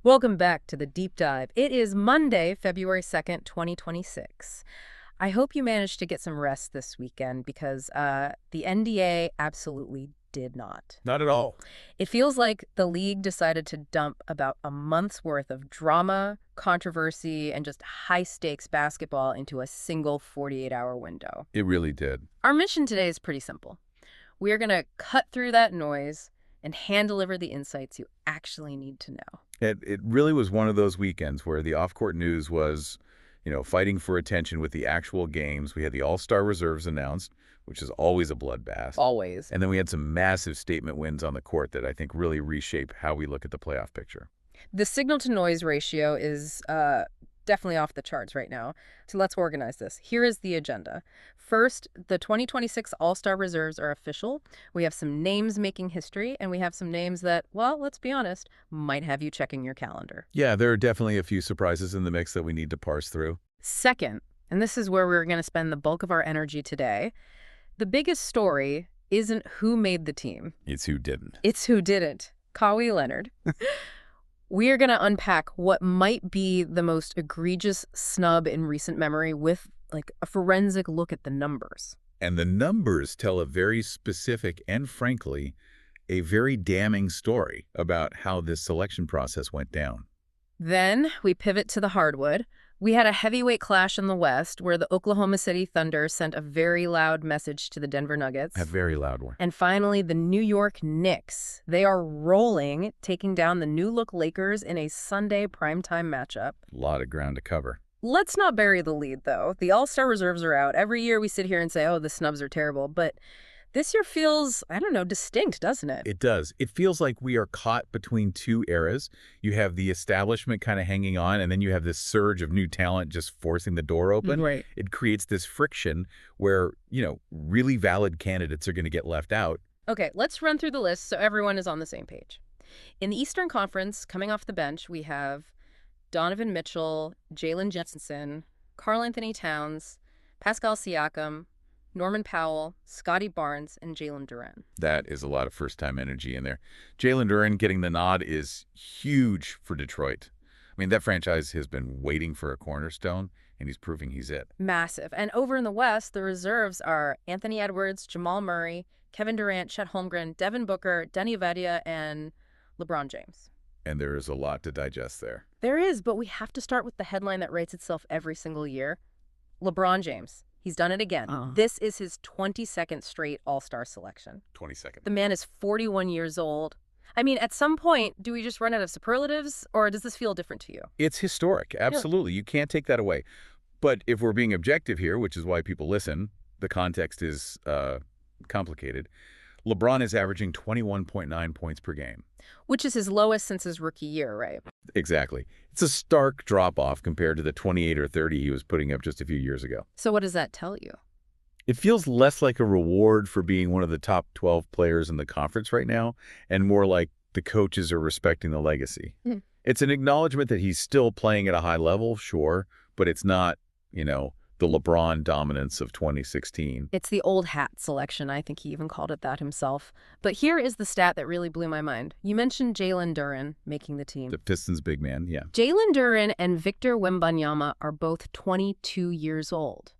Welcome back to the deep dive. It is Monday, February 2nd, 2026. I hope you managed to get some rest this weekend because the NBA absolutely did not. Not at all. It feels like the league decided to dump about a month's worth of drama, controversy, and just high-stakes basketball into a single 48-hour window. It really did. Our mission today is pretty simple. We are going to cut through that noise and hand-deliver the insights you actually need to know. It really was one of those weekends where the off-court news was, fighting for attention with the actual games. We had the All-Star reserves announced, which is always a bloodbath. Always. And then we had some massive statement wins on the court that I think really reshape how we look at the playoff picture. The signal-to-noise ratio is definitely off the charts right now. So let's organize this. Here is the agenda. First, the 2026 All-Star reserves are official. We have some names making history, and we have some names that, well, let's be honest, might have you checking your calendar. Yeah, there are definitely a few surprises in the mix that we need to parse through. Second, and this is where we're going to spend the bulk of our energy today, the biggest story isn't who made the team. It's who didn't. It's who didn't. Kawhi Leonard. We are going to unpack what might be the most egregious snub in recent memory with a forensic look at the numbers. And the numbers tell a very specific and, frankly, a very damning story about how this selection process went down. Then we pivot to the hardwood. We had a heavyweight clash in the West where the Oklahoma City Thunder sent a very loud message to the Denver Nuggets. A very loud one. And finally, the New York Knicks. They are rolling, taking down the new-look Lakers in a Sunday primetime matchup. A lot of ground to cover. Let's not bury the lead, though. The All-Star reserves are out. Every year we sit here and say, oh, the snubs are terrible. But this year feels, I don't know, distinct, doesn't it? It does. It feels like we are caught between two eras. You have the establishment kind of hanging on, and then you have this surge of new talent just forcing the door open. Right. It creates this friction where, really valid candidates are going to get left out. Okay, let's run through the list so everyone is on the same page. In the Eastern Conference, coming off the bench, we have Donovan Mitchell, Jalen Jensen, Karl Anthony Towns, Pascal Siakam, Norman Powell, Scotty Barnes, and Jalen Duren. That is a lot of first-time energy in there. Jalen Duren getting the nod is huge for Detroit. I mean, that franchise has been waiting for a cornerstone, and he's proving he's it. Massive. And over in the West, the reserves are Anthony Edwards, Jamal Murray, Kevin Durant, Chet Holmgren, Devin Booker, Denny Avdia, and LeBron James. And there is a lot to digest there. There is, but we have to start with the headline that writes itself every single year. LeBron James. He's done it again. This is his 22nd straight All-Star selection. 22nd. The man is 41 years old. I mean, at some point, do we just run out of superlatives, or does this feel different to you? It's historic. Absolutely. You can't take that away. But if we're being objective here, which is why people listen, the context is complicated. LeBron is averaging 21.9 points per game. Which is his lowest since his rookie year, right? Exactly. It's a stark drop-off compared to the 28 or 30 he was putting up just a few years ago. So what does that tell you? It feels less like a reward for being one of the top 12 players in the conference right now, and more like the coaches are respecting the legacy. It's an acknowledgement that he's still playing at a high level, sure, but it's not, the LeBron dominance of 2016. It's the old hat selection. I think he even called it that himself. But here is the stat that really blew my mind. You mentioned Jalen Duren making the team. The Pistons' big man, yeah. Jalen Duren and Victor Wembanyama are both 22 years old.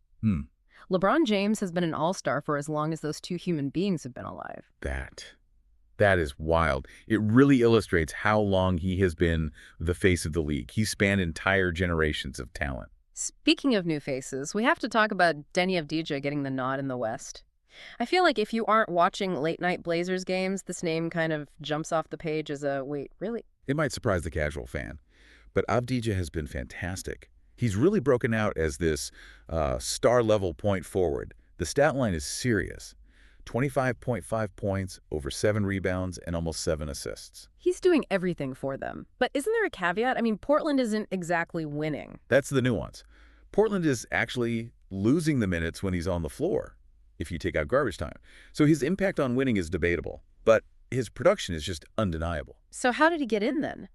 LeBron James has been an all-star for as long as those two human beings have been alive. That is wild. It really illustrates how long he has been the face of the league. He spanned entire generations of talent. Speaking of new faces, we have to talk about Denny Avdia getting the nod in the West. I feel like if you aren't watching late-night Blazers games, this name kind of jumps off the page as a, wait, really? It might surprise the casual fan, but Avdia has been fantastic. He's really broken out as this star-level point forward. The stat line is serious. 25.5 points, over 7 rebounds, and almost 7 assists. He's doing everything for them. But isn't there a caveat? I mean, Portland isn't exactly winning. That's the nuance. Portland is actually losing the minutes when he's on the floor, if you take out garbage time. So his impact on winning is debatable, but his production is just undeniable. So how did he get in then?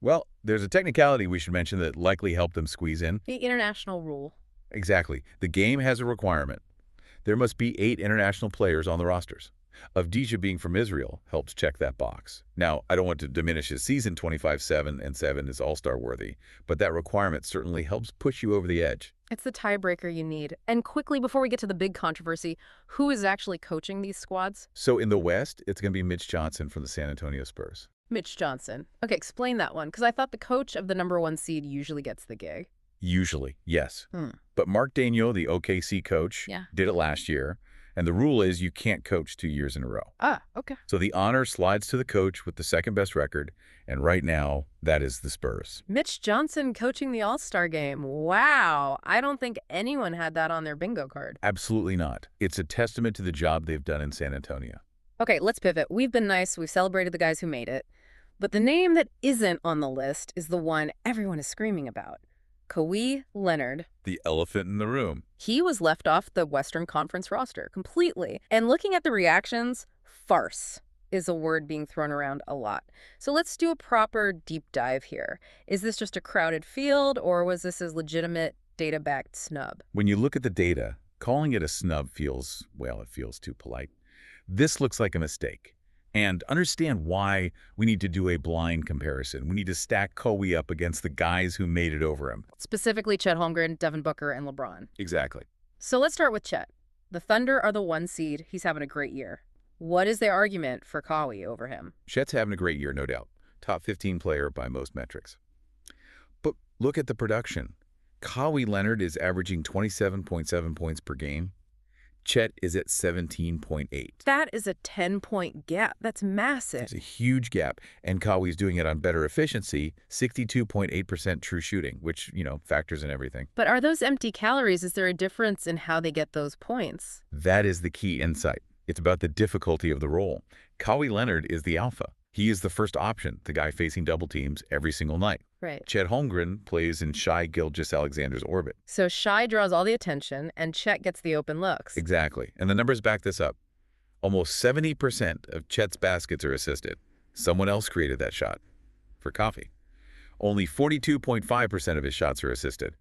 Well, there's a technicality we should mention that likely helped him squeeze in. The international rule. Exactly. The game has a requirement. There must be 8 international players on the rosters. Avdija being from Israel helps check that box. Now, I don't want to diminish his season. 25-7 is all-star worthy, but that requirement certainly helps push you over the edge. It's the tiebreaker you need. And quickly, before we get to the big controversy, who is actually coaching these squads? So in the West, it's going to be Mitch Johnson from the San Antonio Spurs. Mitch Johnson. Okay, explain that one, because I thought the coach of the #1 seed usually gets the gig. Usually, yes. But Mark Daigneault, the OKC coach, did it last year. And the rule is you can't coach 2 years in a row. Ah, okay. So the honor slides to the coach with the second-best record, and right now, that is the Spurs. Mitch Johnson coaching the All-Star game. Wow. I don't think anyone had that on their bingo card. Absolutely not. It's a testament to the job they've done in San Antonio. Okay, let's pivot. We've been nice. We've celebrated the guys who made it. But the name that isn't on the list is the one everyone is screaming about. Kawhi Leonard. The elephant in the room. He was left off the Western Conference roster completely. And looking at the reactions, farce is a word being thrown around a lot. So let's do a proper deep dive here. Is this just a crowded field, or was this a legitimate data-backed snub? When you look at the data, calling it a snub feels, well, it feels too polite. This looks like a mistake. And understand why we need to do a blind comparison. We need to stack Kawhi up against the guys who made it over him. Specifically Chet Holmgren, Devin Booker, and LeBron. Exactly. So let's start with Chet. The Thunder are the 1 seed. He's having a great year. What is the argument for Kawhi over him? Chet's having a great year, no doubt. Top 15 player by most metrics. But look at the production. Kawhi Leonard is averaging 27.7 points per game. Chet is at 17.8. That is a 10-point gap. That's massive. It's a huge gap. And Kawhi's doing it on better efficiency, 62.8% true shooting, which, factors in everything. But are those empty calories? Is there a difference in how they get those points? That is the key insight. It's about the difficulty of the role. Kawhi Leonard is the alpha. He is the first option, the guy facing double teams every single night. Right. Chet Holmgren plays in Shai Gilgeous-Alexander's orbit. So Shai draws all the attention, and Chet gets the open looks. Exactly. And the numbers back this up. Almost 70% of Chet's baskets are assisted. Someone else created that shot. For coffee. Only 42.5% of his shots are assisted.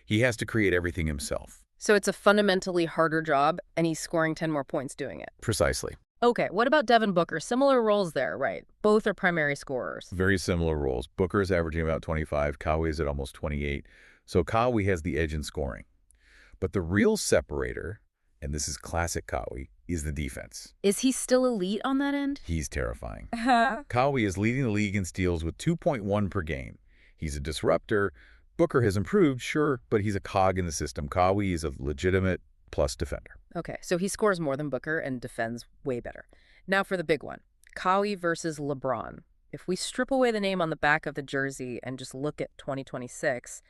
He has to create everything himself. So it's a fundamentally harder job, and he's scoring 10 more points doing it. Precisely. Okay, what about Devin Booker? Similar roles there, right? Both are primary scorers. Very similar roles. Booker is averaging about 25. Kawhi is at almost 28. So Kawhi has the edge in scoring. But the real separator, and this is classic Kawhi, is the defense. Is he still elite on that end? He's terrifying. Kawhi is leading the league in steals with 2.1 per game. He's a disruptor. Booker has improved, sure, but he's a cog in the system. Kawhi is a legitimate plus defender. Okay, so he scores more than Booker and defends way better. Now for the big one, Kawhi versus LeBron. If we strip away the name on the back of the jersey and just look at 2026,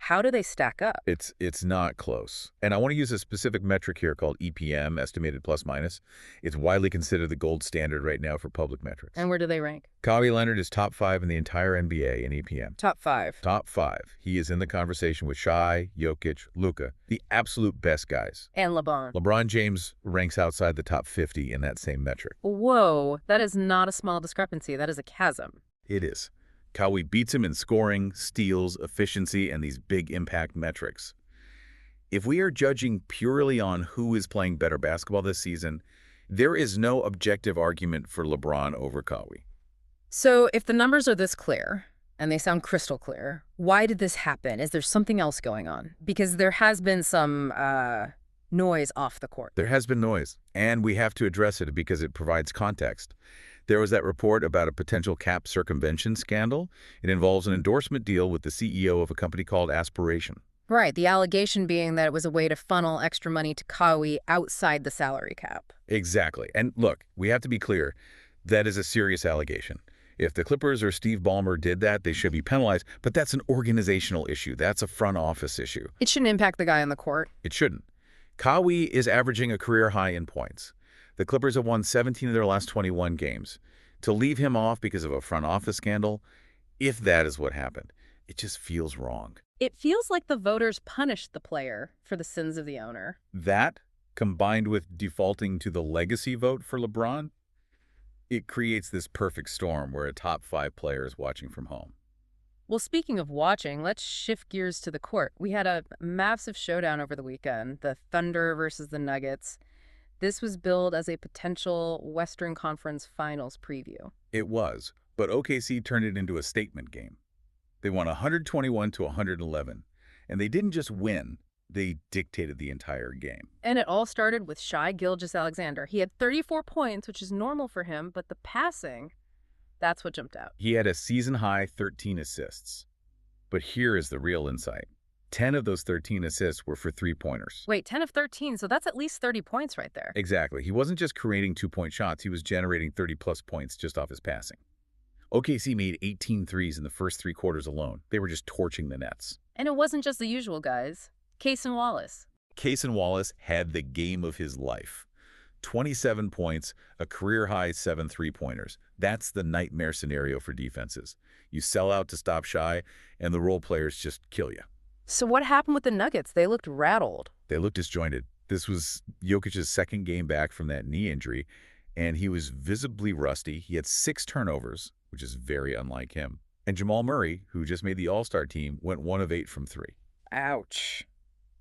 how do they stack up? It's not close. And I want to use a specific metric here called EPM, estimated plus minus. It's widely considered the gold standard right now for public metrics. And where do they rank? Kawhi Leonard is top 5 in the entire NBA in EPM. Top 5. Top 5. He is in the conversation with Shai, Jokic, Luka, the absolute best guys. And LeBron. LeBron James ranks outside the top 50 in that same metric. Whoa, that is not a small discrepancy. That is a chasm. It is. Kawhi beats him in scoring, steals, efficiency, and these big impact metrics. If we are judging purely on who is playing better basketball this season, there is no objective argument for LeBron over Kawhi. So if the numbers are this clear, and they sound crystal clear, why did this happen? Is there something else going on? Because there has been some noise off the court. There has been noise, and we have to address it because it provides context. There was that report about a potential cap circumvention scandal. It involves an endorsement deal with the CEO of a company called Aspiration. Right, the allegation being that it was a way to funnel extra money to Kawhi outside the salary cap. Exactly. And look, we have to be clear, that is a serious allegation. If the Clippers or Steve Ballmer did that, they should be penalized, but that's an organizational issue. That's a front office issue. It shouldn't impact the guy on the court. It shouldn't. Kawhi is averaging a career high in points. The Clippers have won 17 of their last 21 games. To leave him off because of a front office scandal, if that is what happened, it just feels wrong. It feels like the voters punished the player for the sins of the owner. That, combined with defaulting to the legacy vote for LeBron, it creates this perfect storm where a top 5 player is watching from home. Well, speaking of watching, let's shift gears to the court. We had a massive showdown over the weekend, the Thunder versus the Nuggets. This was billed as a potential Western Conference Finals preview. It was, but OKC turned it into a statement game. They won 121 to 111, and they didn't just win, they dictated the entire game. And it all started with Shai Gilgeous-Alexander. He had 34 points, which is normal for him, but the passing, that's what jumped out. He had a season-high 13 assists. But here is the real insight. 10 of those 13 assists were for three-pointers. Wait, 10 of 13, so that's at least 30 points right there. Exactly. He wasn't just creating two-point shots, he was generating 30-plus points just off his passing. OKC made 18 threes in the first three quarters alone. They were just torching the nets. And it wasn't just the usual guys. Cason Wallace. Cason Wallace had the game of his life. 27 points, a career-high 7 three-pointers. That's the nightmare scenario for defenses. You sell out to stop Shai, and the role players just kill you. So what happened with the Nuggets? They looked rattled. They looked disjointed. This was Jokic's second game back from that knee injury, and he was visibly rusty. He had 6 turnovers, which is very unlike him. And Jamal Murray, who just made the All-Star team, went 1 of 8 from 3. Ouch.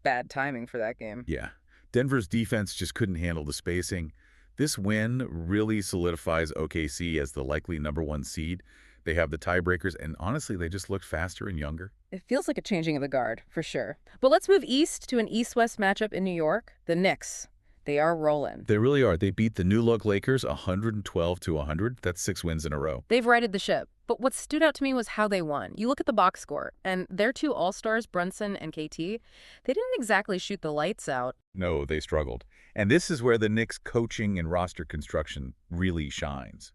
Bad timing for that game. Yeah. Denver's defense just couldn't handle the spacing. This win really solidifies OKC as the likely #1 seed. They have the tiebreakers, and honestly, they just looked faster and younger. It feels like a changing of the guard, for sure. But let's move east to an east-west matchup in New York. The Knicks. They are rolling. They really are. They beat the new-look Lakers 112 to 100. That's 6 wins in a row. They've righted the ship. But what stood out to me was how they won. You look at the box score, and their 2 All-Stars, Brunson and KT, they didn't exactly shoot the lights out. No, they struggled. And this is where the Knicks' coaching and roster construction really shines.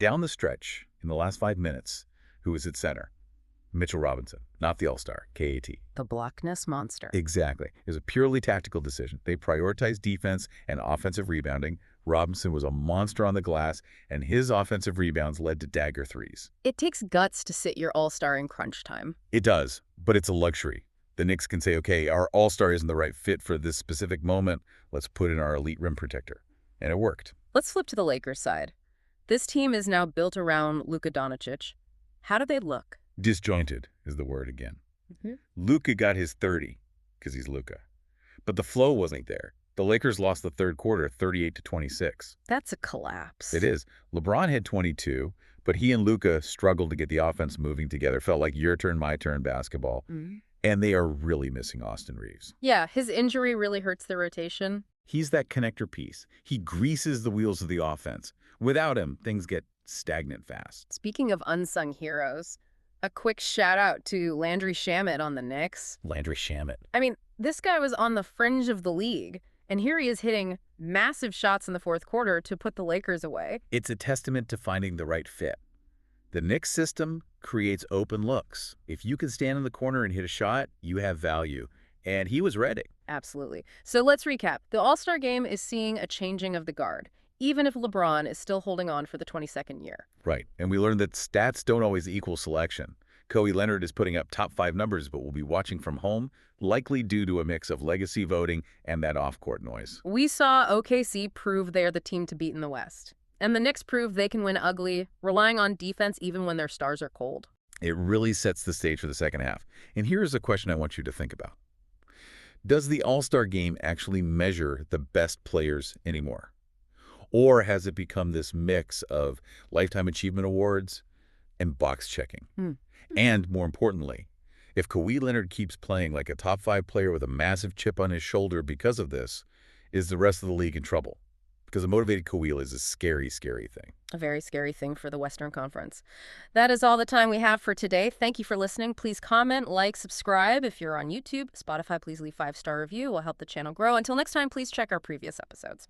Down the stretch, in the last 5 minutes, who was at center? Mitchell Robinson, not the All-Star, KAT. The blockness monster. Exactly. It was a purely tactical decision. They prioritized defense and offensive rebounding. Robinson was a monster on the glass, and his offensive rebounds led to dagger threes. It takes guts to sit your All-Star in crunch time. It does, but it's a luxury. The Knicks can say, okay, our All-Star isn't the right fit for this specific moment. Let's put in our elite rim protector. And it worked. Let's flip to the Lakers side. This team is now built around Luka Doncic. How do they look? Disjointed is the word again. Luka got his 30 because he's Luka. But the flow wasn't there. The Lakers lost the third quarter 38 to 26. That's a collapse. It is. LeBron had 22, but he and Luka struggled to get the offense moving together. Felt like your turn, my turn basketball. And they are really missing Austin Reeves. Yeah, his injury really hurts the rotation. He's that connector piece. He greases the wheels of the offense. Without him, things get stagnant fast. Speaking of unsung heroes, a quick shout out to Landry Shamet on the Knicks. Landry Shamet. I mean, this guy was on the fringe of the league, and here he is hitting massive shots in the fourth quarter to put the Lakers away. It's a testament to finding the right fit. The Knicks system creates open looks. If you can stand in the corner and hit a shot, you have value. And he was ready. Absolutely. So let's recap. The All-Star game is seeing a changing of the guard, even if LeBron is still holding on for the 22nd year. Right. And we learned that stats don't always equal selection. Kawhi Leonard is putting up top 5 numbers, but will be watching from home, likely due to a mix of legacy voting and that off-court noise. We saw OKC prove they're the team to beat in the West. And the Knicks prove they can win ugly, relying on defense even when their stars are cold. It really sets the stage for the second half. And here's a question I want you to think about. Does the All-Star game actually measure the best players anymore? Or has it become this mix of Lifetime Achievement Awards and box checking? And more importantly, if Kawhi Leonard keeps playing like a top 5 player with a massive chip on his shoulder because of this, is the rest of the league in trouble? Because a motivated Kawhi is a scary, scary thing. A very scary thing for the Western Conference. That is all the time we have for today. Thank you for listening. Please comment, like, subscribe. If you're on YouTube, Spotify, please leave 5-star review. It will help the channel grow. Until next time, please check our previous episodes.